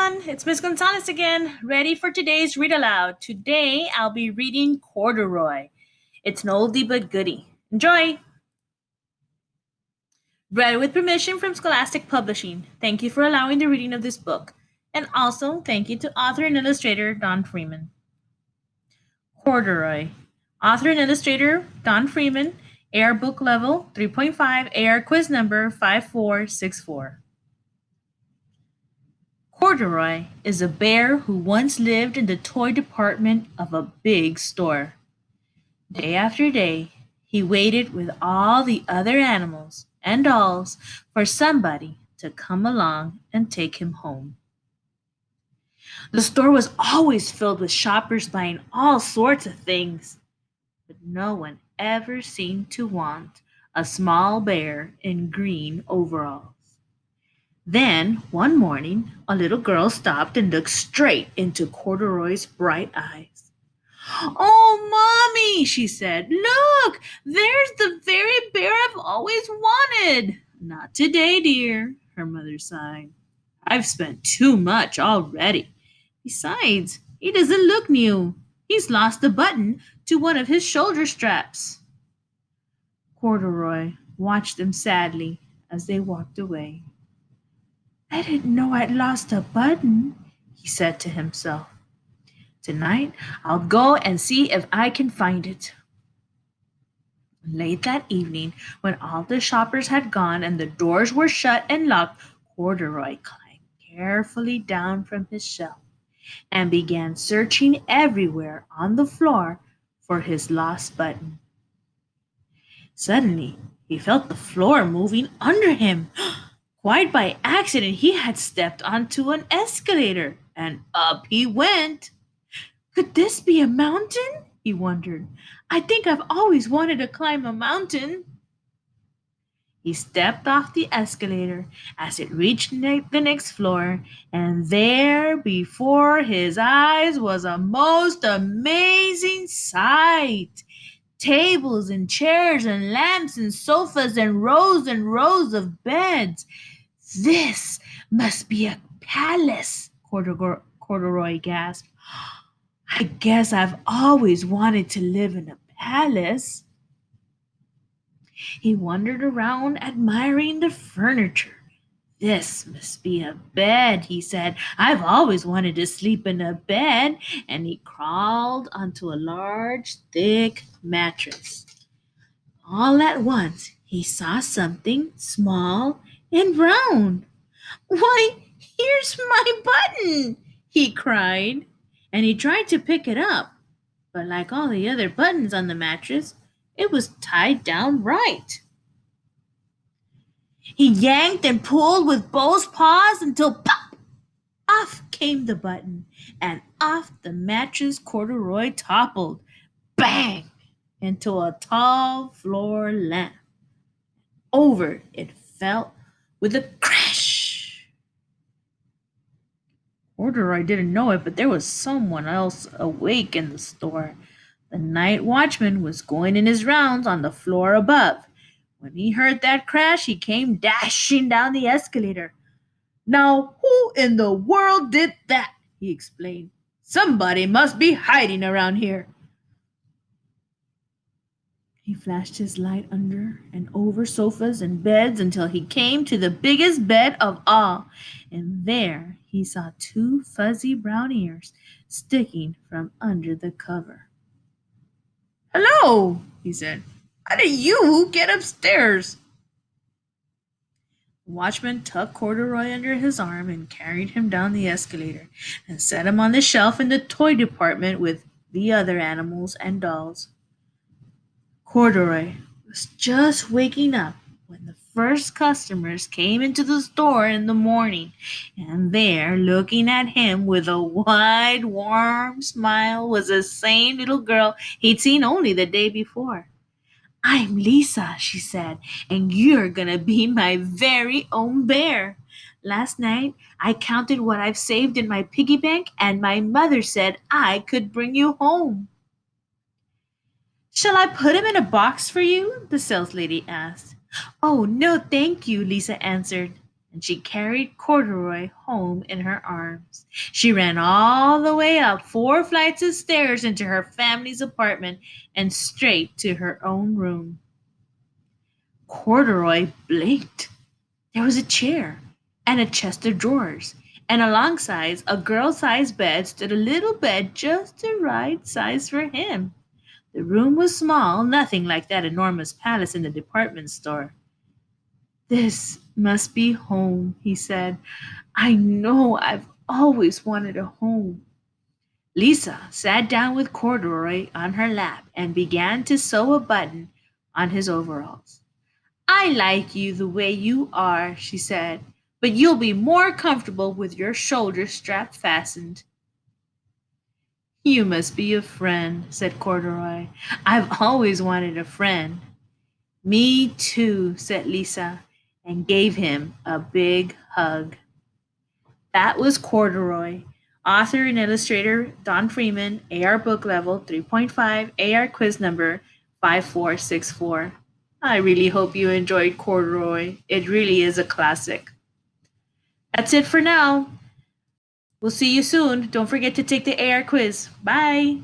everyone, it's Miss Gonzalez again, ready for today's read aloud. Today I'll be reading Corduroy. It's an oldie but goodie. Enjoy! Read with permission from Scholastic Publishing. Thank you for allowing the reading of this book. And also, thank you to author and illustrator Don Freeman. Corduroy. Author and illustrator Don Freeman. AR book level 3.5, AR quiz number 5464. Corduroy is a bear who once lived in the toy department of a big store. Day after day, he waited with all the other animals and dolls for somebody to come along and take him home. The store was always filled with shoppers buying all sorts of things, but no one ever seemed to want a small bear in green overalls. Then, one morning, a little girl stopped and looked straight into Corduroy's bright eyes. "Oh, Mommy," she said, "look, there's the very bear I've always wanted." "Not today, dear," her mother sighed. "I've spent too much already. Besides, he doesn't look new. He's lost the button to one of his shoulder straps." Corduroy watched them sadly as they walked away. "I didn't know I'd lost a button," he said to himself. "Tonight I'll go and see if I can find it." Late that evening, when all the shoppers had gone and the doors were shut and locked, Corduroy climbed carefully down from his shelf and began searching everywhere on the floor for his lost button. Suddenly, he felt the floor moving under him. Quite by accident, he had stepped onto an escalator, and up he went. Could this be a mountain? He wondered. I think I've always wanted to climb a mountain. He stepped off the escalator as it reached the next floor, and there before his eyes was a most amazing sight. Tables and chairs and lamps and sofas and rows of beds. "This must be a palace," Corduroy gasped. "I guess I've always wanted to live in a palace." He wandered around admiring the furniture. "This must be a bed," he said. "I've always wanted to sleep in a bed." And he crawled onto a large, thick mattress. All at once he saw something small and round. "Why, here's my button!" he cried, and he tried to pick it up, but like all the other buttons on the mattress, it was tied down right. He yanked and pulled with both paws until pop! Off came the button, and off the mattress Corduroy toppled, bang, into a tall floor lamp. Over it fell with a crash. Corduroy didn't know it, but there was someone else awake in the store. The night watchman was going in his rounds on the floor above. When he heard that crash, he came dashing down the escalator. "Now, who in the world did that?" he explained. "Somebody must be hiding around here." He flashed his light under and over sofas and beds until he came to the biggest bed of all, and there he saw two fuzzy brown ears sticking from under the cover. "Hello," he said. "How did you get upstairs?" The watchman tucked Corduroy under his arm and carried him down the escalator and set him on the shelf in the toy department with the other animals and dolls. Corduroy was just waking up when the first customers came into the store in the morning, and there, looking at him with a wide, warm smile, was the same little girl he'd seen only the day before. "I'm Lisa," she said, "and you're gonna be my very own bear. Last night I counted what I've saved in my piggy bank, and my mother said I could bring you home." "Shall I put him in a box for you?" the saleslady asked. "Oh, no, thank you," Lisa answered. and she carried Corduroy home in her arms. She ran all the way up 4 flights of stairs into her family's apartment and straight to her own room. Corduroy blinked. There was a chair and a chest of drawers, and alongside a girl-sized bed stood a little bed just the right size for him. The room was small, nothing like that enormous palace in the department store. This must be home, he said. I know I've always wanted a home. Lisa sat down with Corduroy on her lap and began to sew a button on his overalls. I like you the way you are, she said, but you'll be more comfortable with your shoulder strap fastened. You must be a friend, said Corduroy. I've always wanted a friend. Me too, said Lisa, and gave him a big hug. That was Corduroy. Author and illustrator Don Freeman, AR book level 3.5, AR quiz number 5464. I really hope you enjoyed Corduroy. It really is a classic. That's it for now. We'll see you soon. Don't forget to take the AR quiz. Bye.